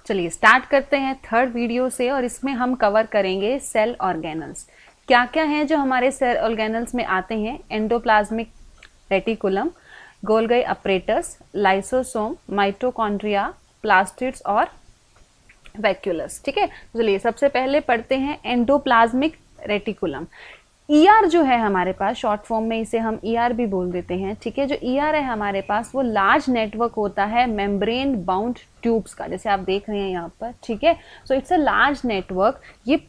चलिए स्टार्ट करते हैं थर्ड वीडियो से, और इसमें हम कवर करेंगे सेल ऑर्गेनल्स। क्या क्या हैं जो हमारे सेल ऑर्गेनल्स में आते हैं? Endoplasmic reticulum, Golgi apparatus, lysosome, mitochondria, plastids और वैक्यूलस। ठीक है, चलिए सबसे पहले पढ़ते हैं एंडोप्लाज्मिक रेटिकुलम। ईआर जो है हमारे पास, शॉर्ट फॉर्म में इसे हम ईआर भी बोल देते हैं। ठीक है, जो ईआर है हमारे पास वो लार्ज नेटवर्क होता है मेम्ब्रेन बाउंड ट्यूब्स का, जैसे आप देख रहे हैं यहाँ पर। ठीक है, so it's a large network. ये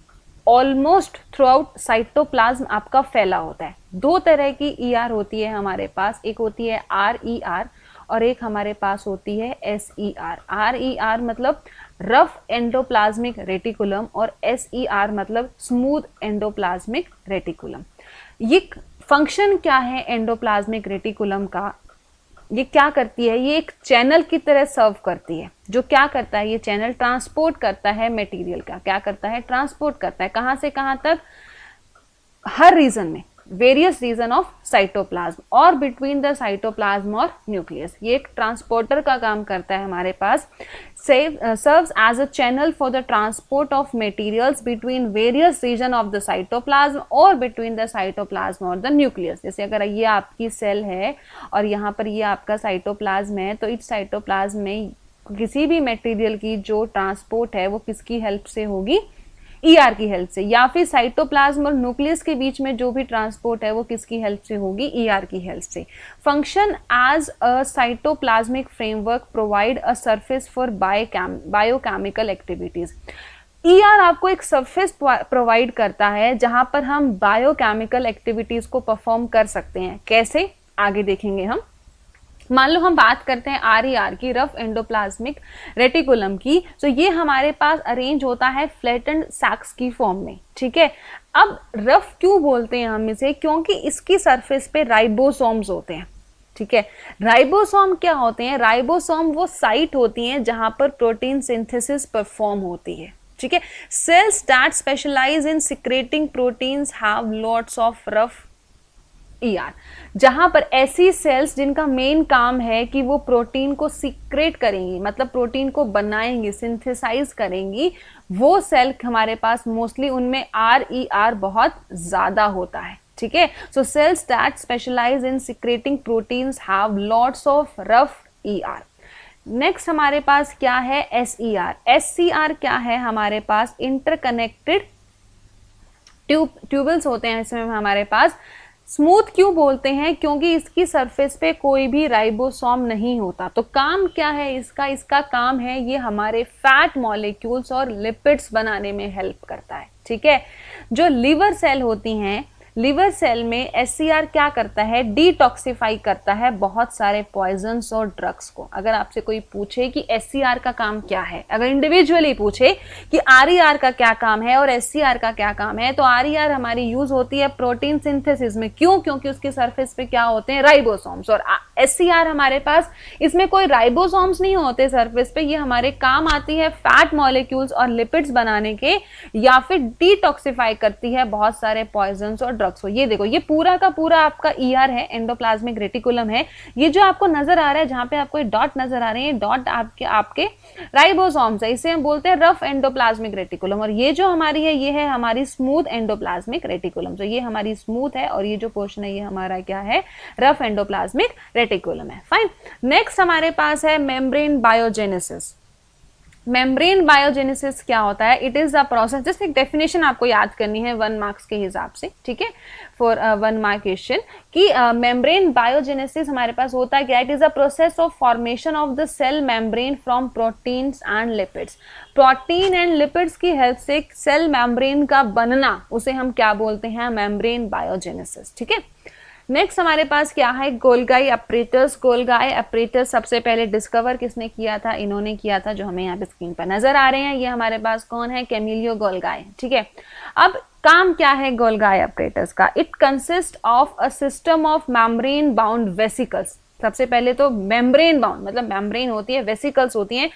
ऑलमोस्ट थ्रू आउट साइटोप्लाज्म आपका फैला होता है। दो तरह की ईआर होती है हमारे पास, एक होती है आरईआर और एक हमारे पास होती है एसईआर। आरईआर मतलब रफ एंडोप्लाज्मिक रेटिकुलम और एसईआर मतलब स्मूथ एंडोप्लाज्मिक रेटिकुलम। ये फंक्शन क्या है एंडोप्लाज्मिक रेटिकुलम का? ये क्या करती है? ये एक चैनल की तरह सर्व करती है। जो क्या करता है, ये चैनल ट्रांसपोर्ट करता है मटेरियल का। क्या करता है? ट्रांसपोर्ट करता है। कहाँ से कहाँ तक? हर रीजन में, वेरियस रीजन ऑफ साइटोप्लाज्म और बिटवीन द साइटोप्लाज्म और न्यूक्लियस। ये एक ट्रांसपोर्टर का काम करता है हमारे पास। Serves as a channel for the transport of materials between various region of the cytoplasm और बिटवीन द साइटोप्लाज्म और द न्यूक्लियस। जैसे अगर ये आपकी सेल है और यहाँ पर ये आपका साइटोप्लाज्म है, तो इस साइटोप्लाज्म में किसी भी मटेरियल की जो ट्रांसपोर्ट है वो किसकी हेल्प से होगी? ईआर की हेल्प से। या फिर साइटोप्लाज्म और न्यूक्लियस के बीच में जो भी ट्रांसपोर्ट है वो किसकी हेल्प से होगी? ईआर की हेल्प से। Function as a cytoplasmic framework, provide a surface for biochemical activities. ER आपको एक सरफेस प्रोवाइड करता है जहां पर हम बायोकेमिकल एक्टिविटीज को परफॉर्म कर सकते हैं। कैसे? आगे देखेंगे हम। मान लो हम बात करते हैं आरईआर की, रफ एंडोप्लाज्मिक रेटिकुलम की, तो ये हमारे पास अरेंज होता है फ्लैटेंड सैक्स की फॉर्म में। ठीक है, अब रफ क्यों बोलते हैं हम इसे? क्योंकि इसकी सरफेस पे राइबोसोम्स होते हैं। ठीक है, राइबोसोम क्या होते हैं? राइबोसोम वो साइट होती हैं जहां पर प्रोटीन सिंथेसिस परफॉर्म होती है। ठीक है, cells that specialize in secreting proteins have lots of rough ER. जहां पर ऐसी सेल्स जिनका मेन काम है कि वो प्रोटीन को सीक्रेट करेंगी, मतलब प्रोटीन को बनाएंगी, सिंथेसाइज करेंगी, वो सेल हमारे पास मोस्टली उनमें आरईआर बहुत ज्यादा होता है। ठीक है, so cells that specialize in secreting proteins have lots of rough ER. Next हमारे पास क्या है? एसईआर। एसईआर क्या है हमारे पास? इंटरकनेक्टेड ट्यूबल्स होते हैं इसमें हमारे पास। स्मूथ क्यों बोलते हैं? क्योंकि इसकी सरफेस पे कोई भी राइबोसोम नहीं होता। तो काम क्या है इसका? इसका काम है ये हमारे फैट मॉलिक्यूल्स और लिपिड्स बनाने में हेल्प करता है। ठीक है, जो लिवर सेल होती हैं, लिवर सेल में एससीआर क्या करता है? डिटॉक्सिफाई करता है बहुत सारे पॉइजन्स और ड्रग्स को। अगर आपसे कोई पूछे कि एससीआर का काम क्या है, अगर इंडिविजुअली पूछे कि आरईआर का क्या काम है और एससीआर का क्या काम है, तो आरईआर हमारी यूज होती है प्रोटीन सिंथेसिस में। क्यों? क्योंकि उसकी सरफेस पे क्या होते हैं? राइबोसोम्स। और एससीआर हमारे पास, इसमें कोई राइबोसोम्स नहीं होते सरफेस पे। ये हमारे काम आती है फैट मॉलिक्यूल्स और लिपिड्स बनाने के, या फिर डिटॉक्सिफाई करती है बहुत सारे पॉइजन्स और ड्रग्स को। ये देखो, ये पूरा का पूरा आपका ईआर है, एंडोप्लाज्मिक रेटिकुलम है। ये जो आपको नजर आ रहा है, जहां पे आपको डॉट नजर आ रहे हैं, डॉट आपके राइबोसोम्स है। इसे हम बोलते हैं रफ एंडोप्लाज्मिक रेटिकुलम। और ये जो हमारी है, ये है हमारी स्मूथ एंडोप्लाज्मिक रेटिकुलम। तो ये हमारी स्मूथ है और ये जो पोर्शन है ये हमारा क्या है? रफ एंडोप्लाज्मिक रेटिकुलम है। फाइन। नेक्स्ट हमारे पास है मेम्ब्रेन बायोजेनेसिस। मेम्ब्रेन बायोजेनेसिस क्या होता है? It is a process, just एक डेफिनेशन आपको याद करनी है 1 मार्क्स के हिसाब से। ठीक है, फॉर 1 मार्क क्वेश्चन कि मेम्ब्रेन बायोजेनेसिस हमारे पास होता है क्या? It is a process of formation of the cell membrane from proteins and lipids. Protein and lipids की हेल्प से सेल मेम्ब्रेन का बनना, उसे हम क्या बोलते हैं? Membrane biogenesis. ठीक है, नेक्स्ट हमारे पास क्या है? Golgi apparatus. गोल्गी अपरेटस सबसे पहले डिस्कवर किसने किया था? इन्होंने किया था, जो हमें यहाँ पे स्क्रीन पर नजर आ रहे हैं। ये हमारे पास कौन है? Camillo Golgi. ठीक है, अब काम क्या है गोल्गी अपरेटस का? It consist of a system of membrane bound vesicles. सबसे पहले तो मेम्ब्रेन बाउंड मतलब मेम्ब्रेन होती है, वेसिकल्स होती हैं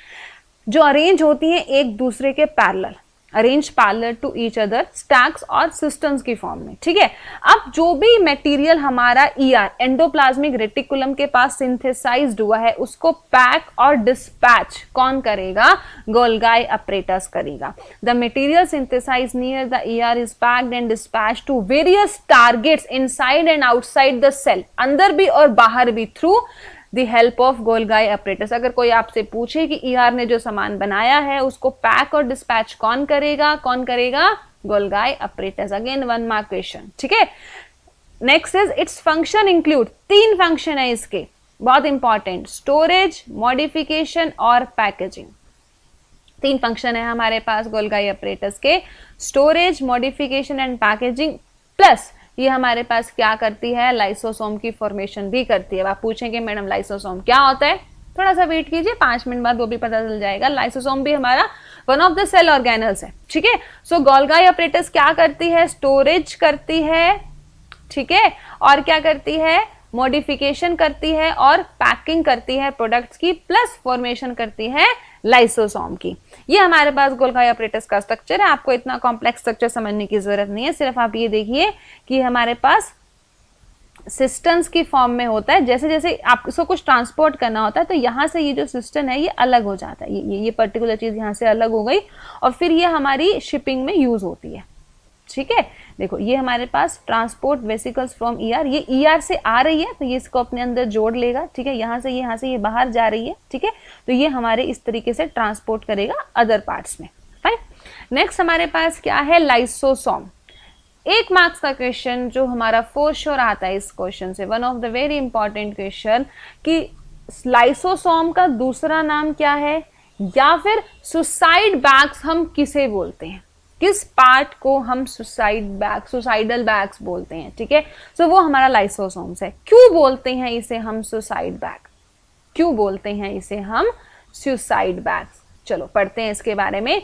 जो अरेंज होती हैं एक दूसरे के parallel. Arrange parallel to each other stacks और सिस्टम्स की फॉर्म में, ठीक है। अब जो भी मटेरियल हमारा ईआर एंडोप्लाज्मिक रेटिकुलम के पास सिंथेसाइज्ड हुआ है उसको पैक और डिस्पैच कौन करेगा? गोल्गी अपरेटस करेगा। The material synthesized near the ER is packed and dispatch to various targets inside and outside the cell, अंदर भी और बाहर भी, through the help of Golgi apparatus. अगर कोई आपसे पूछे कि ईआर ने जो सामान बनाया है उसको पैक और डिस्पैच कौन करेगा? कौन करेगा? Golgi apparatus. Again 1 mark question, ठीक है। Next is its function include, 3 function है इसके, बहुत इंपॉर्टेंट, स्टोरेज, मॉडिफिकेशन और पैकेजिंग। 3 फंक्शन है हमारे पास गोल्गी अपरेटस के, storage, modification and packaging, plus ये हमारे पास क्या करती है? लाइसोसोम की फॉर्मेशन भी करती है। आप पूछेंगे मैडम लाइसोसोम क्या होता है? थोड़ा सा वेट कीजिए, 5 मिनट बाद वो भी पता चल जाएगा। लाइसोसोम भी हमारा one of the cell organelles है, ठीक है। सो गोल्गी अपरेटस क्या करती है? स्टोरेज करती है, ठीक है, और क्या करती है? मॉडिफिकेशन करती है और पैकिंग करती है प्रोडक्ट्स की, प्लस फॉर्मेशन करती है लाइसोसोम की। ये हमारे पास गोल्गी अपरेटस का स्ट्रक्चर है। आपको इतना कॉम्प्लेक्स स्ट्रक्चर समझने की जरूरत नहीं है, सिर्फ आप ये देखिए कि हमारे पास सिस्टम्स की फॉर्म में होता है। जैसे जैसे आपको कुछ ट्रांसपोर्ट करना होता है तो यहाँ से ये जो सिस्टम है ये अलग हो जाता है, ये पर्टिकुलर चीज यहाँ से अलग हो गई और फिर ये हमारी शिपिंग में यूज होती है, ठीक है। देखो ये हमारे पास ट्रांसपोर्ट वेसिकल्स फ्रॉम ईआर, ये ईआर से आ रही है तो ये इसको अपने अंदर जोड़ लेगा, ठीक है। यहाँ से ये बाहर जा रही है, ठीक है, तो ये हमारे इस तरीके से ट्रांसपोर्ट करेगा अदर पार्ट्स में, फाइन। नेक्स्ट हमारे पास क्या है? लाइसोसोम। 1 मार्क्स का क्वेश्चन जो हमारा फॉर श्योर आता है इस क्वेश्चन से, one of the very important question, कि लाइसोसोम का दूसरा नाम क्या है, या फिर सुसाइड बैग्स हम किसे बोलते हैं? किस पार्ट को हम सुसाइडल बैग्स बोलते हैं, ठीक है। सो वो हमारा लाइसोसोम्स है। क्यों बोलते हैं इसे हम सुसाइड बैग? क्यों बोलते हैं इसे हम सुसाइड बैग्स? चलो पढ़ते हैं इसके बारे में।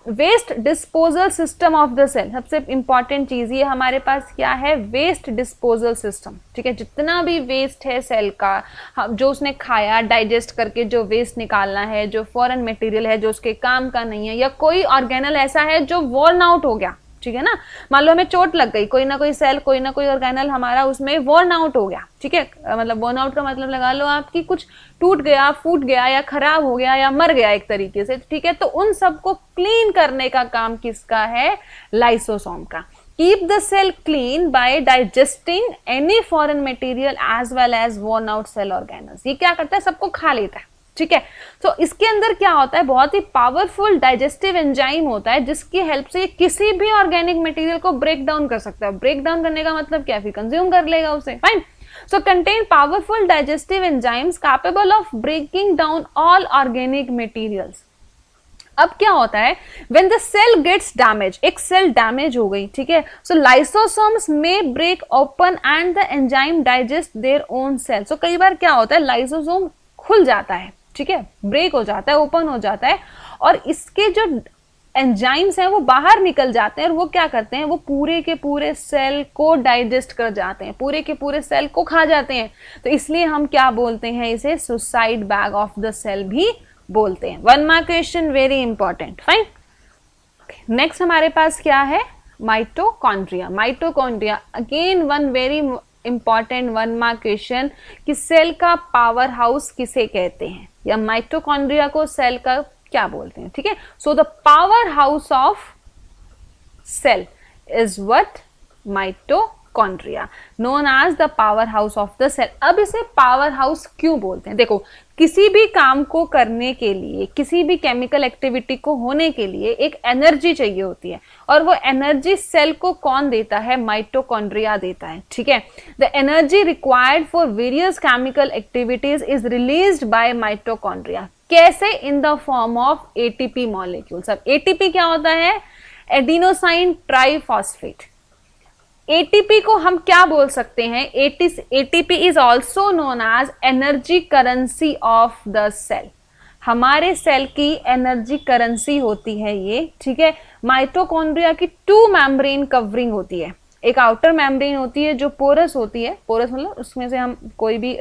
Waste disposal system of the cell, सबसे इंपॉर्टेंट चीज ये हमारे पास क्या है? वेस्ट डिस्पोजल सिस्टम, ठीक है। जितना भी वेस्ट है सेल का, जो उसने खाया, डाइजेस्ट करके जो वेस्ट निकालना है, जो फॉरेन मटेरियल है जो उसके काम का नहीं है, या कोई ऑर्गेनल ऐसा है जो वॉर्न आउट हो गया, ठीक है ना। मान लो हमें चोट लग गई, कोई ना कोई सेल, कोई ना कोई ऑर्गेनल हमारा उसमें वॉर्न आउट हो गया, ठीक है। मतलब वॉर्न आउट का मतलब लगा लो आपकी कुछ टूट गया, फूट गया, या खराब हो गया, या मर गया एक तरीके से, ठीक है। तो उन सबको क्लीन करने का काम किसका है? लाइसोसोम का। Keep the cell clean by digesting any foreign material as well as worn out cell organelles. ये क्या करता है? सबको खा लेता है, ठीक है। तो इसके अंदर क्या होता है? बहुत ही पावरफुल डाइजेस्टिव एंजाइम होता है जिसकी हेल्प से किसी भी ऑर्गेनिक मटेरियल को ब्रेक डाउन कर सकता है। ब्रेक डाउन करने का मतलब क्या? फिर कंज्यूम कर लेगा उसे, fine. So contain powerful digestive enzymes capable of breaking down all organic materials. अब क्या होता है? When the cell gets damage, एक सेल डैमेज हो गई, ठीक है, सो लाइसोसोम्स में break open and the enzyme digest their own cell. So कई बार क्या होता है? लाइसोसोम खुल जाता है, ठीक है, ब्रेक हो जाता है, ओपन हो जाता है, और इसके जो एंजाइम्स हैं वो बाहर निकल जाते हैं और वो क्या करते हैं? वो पूरे के पूरे सेल को डाइजेस्ट कर जाते हैं, पूरे के पूरे सेल को खा जाते हैं। तो इसलिए हम क्या बोलते हैं? इसे suicide bag of the cell भी बोलते हैं। 1 mark question, very important, fine. Next हमारे पास क्या है? Mitochondria. Mitochondria again one very important 1 mark question, कि सेल का पावर हाउस किसे कहते हैं, या माइटोकॉन्ड्रिया को सेल का क्या बोलते हैं, ठीक है। So the power house of cell is what? Mitochondria, known as the power house of the cell. अब इसे पावर हाउस क्यों बोलते हैं? देखो, किसी भी काम को करने के लिए, किसी भी केमिकल एक्टिविटी को होने के लिए एक एनर्जी चाहिए होती है, और वो एनर्जी सेल को कौन देता है? माइटोकॉन्ड्रिया देता है, ठीक है। The energy required for various chemical activities is released by mitochondria. कैसे? In the form of ATP molecules. अब एटीपी क्या होता है? Adenosine triphosphate. एटीपी को हम क्या बोल सकते हैं? ATP is also known as energy currency of the cell. हमारे सेल की एनर्जी करेंसी होती है ये, ठीक है। माइटोकॉन्ड्रिया की 2 मेम्ब्रेन कवरिंग होती है। एक आउटर मेम्ब्रेन होती है जो पोरस होती है, पोरस मतलब उसमें से हम कोई भी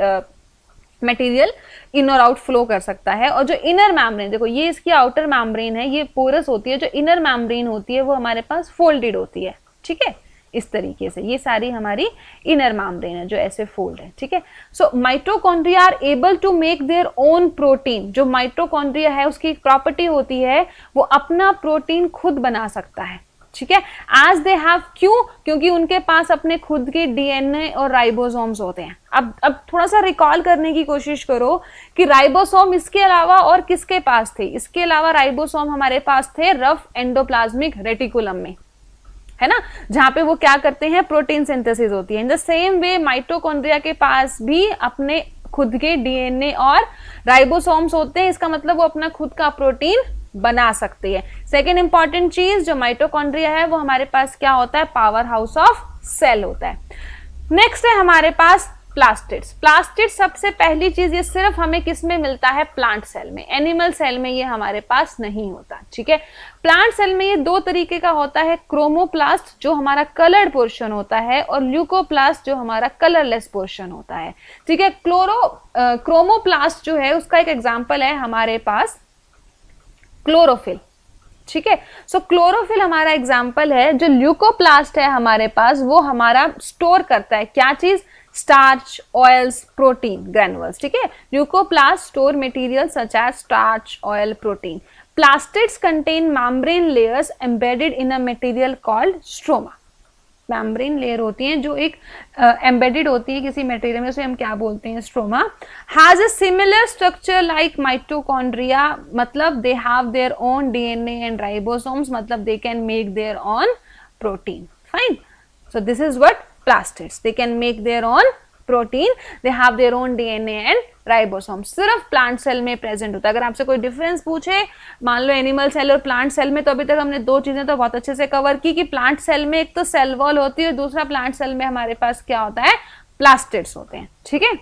मटेरियल इन और आउट फ्लो कर सकता है। और जो इनर मेम्ब्रेन, देखो ये इसकी आउटर मेम्ब्रेन है, ये पोरस होती है, जो इनर मेम्ब्रेन होती है वो हमारे पास फोल्डेड होती है, ठीक है, इस तरीके से। ये सारी हमारी इनर मेम्ब्रेन है जो ऐसे फोल्ड है, ठीक है। So mitochondria are able to make their own protein. जो माइटोकॉन्ड्रिया है उसकी एक प्रॉपर्टी होती है, वो अपना प्रोटीन खुद बना सकता है, ठीक है। आज दे हैव, क्यों? क्योंकि उनके पास अपने खुद के डीएनए और राइबोसोम्स होते हैं। अब थोड़ा सा रिकॉल करने की कोशिश करो कि राइबोसोम इसके अलावा और किसके पास थे? इसके अलावा राइबोसोम हमारे पास थे रफ एंडोप्लाज्मिक रेटिकुलम में, है ना, जहां पे वो क्या करते हैं, प्रोटीन सिंथेसिस होती है। In the same way mitochondria के पास भी अपने खुद के डीएनए और राइबोसोम्स होते हैं। इसका मतलब वो अपना खुद का प्रोटीन बना सकती है। सेकेंड इंपॉर्टेंट चीज, जो माइटोकॉन्ड्रिया है वो हमारे पास क्या होता है, पावर हाउस ऑफ सेल होता है। नेक्स्ट है हमारे पास प्लास्टिड्स। प्लास्टिड्स सबसे पहली चीज, ये सिर्फ हमें किस में मिलता है, प्लांट सेल में। एनिमल सेल में ये हमारे पास नहीं होता, ठीक है। प्लांट सेल में ये दो तरीके का होता है, क्रोमोप्लास्ट जो हमारा कलर्ड पोर्शन होता है, और ल्यूकोप्लास्ट जो हमारा कलरलेस पोर्शन होता है, ठीक है। क्रोमोप्लास्ट जो है उसका एक एग्जाम्पल है हमारे पास क्लोरोफिल, ठीक है। सो क्लोरोफिल हमारा एग्जाम्पल है। जो ल्यूकोप्लास्ट है हमारे पास वो हमारा स्टोर करता है क्या चीज, स्टार्च, ऑयल्स, प्रोटीन, ग्रैनुअल्स, ठीक है। Leucoplast store material such as starch, oil, protein. Plastids contain membrane layers embedded in a material called stroma. Membrane layer होती है जो एक एम्बेडेड होती है किसी मटेरियल में, उसे हम क्या बोलते हैं, stroma. Has a similar structure like mitochondria, मतलब they have their own DNA and ribosomes, मतलब they can make their own protein, fine. So this is what plastids, they can make their own protein, they have their own DNA and ribosome. सिर्फ plant cell में present होता है। अगर आपसे कोई difference पूछे, मान लो एनिमल सेल और प्लांट सेल में, तो अभी तक हमने दो चीजें तो बहुत अच्छे से कवर की कि प्लांट सेल में एक तो सेल वॉल होती है, दूसरा प्लांट सेल में हमारे पास क्या होता है, प्लास्टिड्स होते हैं, ठीक है।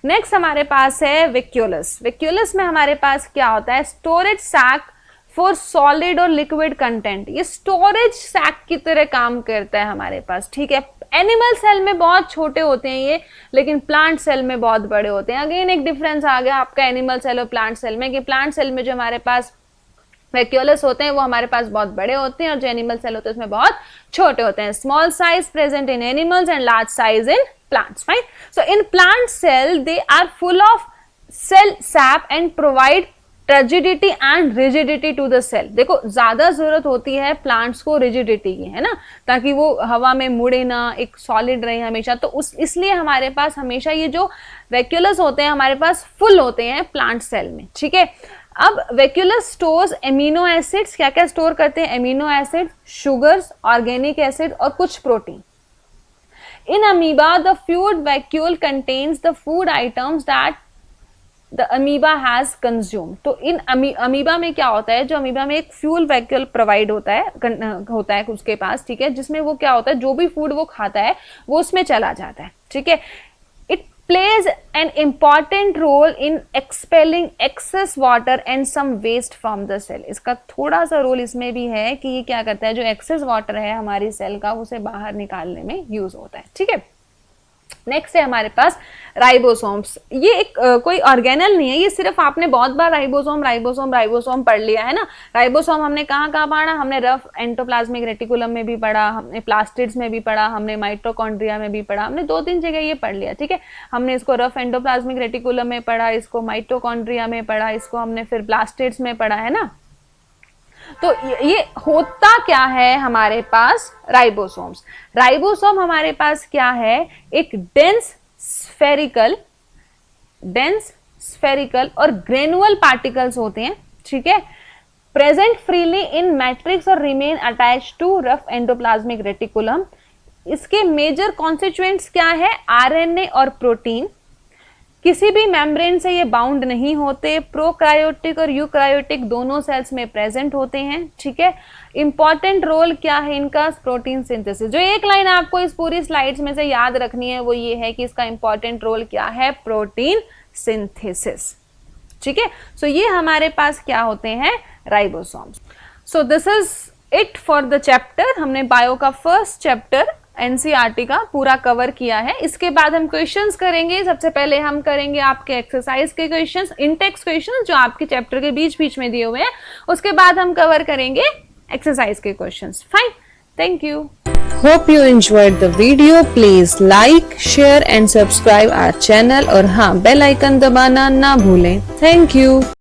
नेक्स्ट हमारे पास है वेक्यूलस। वेक्यूलस में हमारे पास क्या होता है, स्टोरेज सैक फॉर सॉलिड और लिक्विड कंटेंट। ये स्टोरेज सैक की तरह काम करता है हमारे पास, ठीक है। एनिमल सेल में बहुत छोटे होते हैं ये, लेकिन प्लांट सेल में बहुत बड़े होते हैं। अगेन एक डिफरेंस आ गया आपका एनिमल सेल और प्लांट सेल में, कि प्लांट सेल में जो हमारे पास वैक्यूलस होते हैं वो हमारे पास बहुत बड़े होते हैं, और जो एनिमल सेल होते हैं उसमें बहुत छोटे होते हैं। Small size present in animals and large size in plants, fine. So in plant cell they are full of cell sap and provide turgidity and rigidity to the cell. देखो ज्यादा जरूरत होती है प्लांट्स को रिजिडिटी की, है ना, ताकि वो हवा में मुड़े ना, एक सॉलिड रहे हमेशा। तो इसलिए हमारे पास हमेशा ये जो वैक्यूलस होते हैं हमारे पास फुल होते हैं प्लांट सेल में, ठीक है। अब वैक्यूलस स्टोर्स एमिनो एसिड्स, क्या क्या स्टोर करते हैं, amino acid, sugars, organic acid और कुछ protein. In amoeba the food vacuole contains the food items that the amoeba has consume. तो इन अमीबा में क्या होता है, जो अमीबा में एक फ्यूल वैक्यूल प्रोवाइड होता है उसके पास, ठीक है, जिसमें वो क्या होता है, जो भी फूड वो खाता है वो उसमें चला जाता है, ठीक है। It plays an important role in expelling excess water and some waste from the cell. इसका थोड़ा सा रोल इसमें भी है कि ये क्या करता है, जो एक्सेस वाटर है हमारी सेल का उसे बाहर निकालने में यूज होता है, ठीक है। नेक्स्ट है हमारे पास राइबोसोम्स। ये एक कोई ऑर्गेनल नहीं है, ये सिर्फ आपने बहुत बार राइबोसोम पढ़ लिया है ना। राइबोसोम हमने कहाँ पढ़ा, हमने रफ एंडोप्लाज्मिक रेटिकुलम में भी पढ़ा, हमने प्लास्टिड्स में भी पढ़ा, हमने माइटोकॉन्ड्रिया में भी पढ़ा, हमने 2-3 जगह ये पढ़ लिया, ठीक है। हमने इसको रफ एंडोप्लाज्मिक रेटिकुलम में पढ़ा, इसको माइटोकॉन्ड्रिया में पढ़ा, इसको हमने फिर प्लास्टिड्स में पढ़ा, है ना। तो ये होता क्या है हमारे पास, राइबोसोम्स। राइबोसोम हमारे पास क्या है, एक डेंस स्फेरिकल और ग्रेनुअल पार्टिकल्स होते हैं, ठीक है, प्रेजेंट फ्रीली इन मैट्रिक्स और remain attached to rough endoplasmic reticulum. इसके मेजर कॉन्स्टिट्यूएंट्स क्या है, आरएनए और प्रोटीन। किसी भी मेम्ब्रेन से ये बाउंड नहीं होते, प्रोकायोटिक और यूकायोटिक दोनों सेल्स में प्रेजेंट होते हैं, ठीक है। इंपॉर्टेंट रोल क्या है इनका, प्रोटीन सिंथेसिस। जो एक लाइन आपको इस पूरी स्लाइड्स में से याद रखनी है वो ये है कि इसका इंपॉर्टेंट रोल क्या है, प्रोटीन सिंथेसिस, ठीक है। सो ये हमारे पास क्या होते हैं, ribosomes. So this is it for the chapter. हमने बायो का फर्स्ट चैप्टर एनसीईआरटी का पूरा कवर किया है। इसके बाद हम क्वेश्चंस करेंगे। सबसे पहले हम करेंगे आपके एक्सरसाइज के क्वेश्चंस, इंटेक्स क्वेश्चंस जो आपके चैप्टर के बीच बीच में दिए हुए हैं। उसके बाद हम कवर करेंगे एक्सरसाइज के questions. Fine, thank you. Hope you enjoyed the video. Please like, share and subscribe our channel और हाँ बेल आइकन दबाना ना भूलें। Thank you.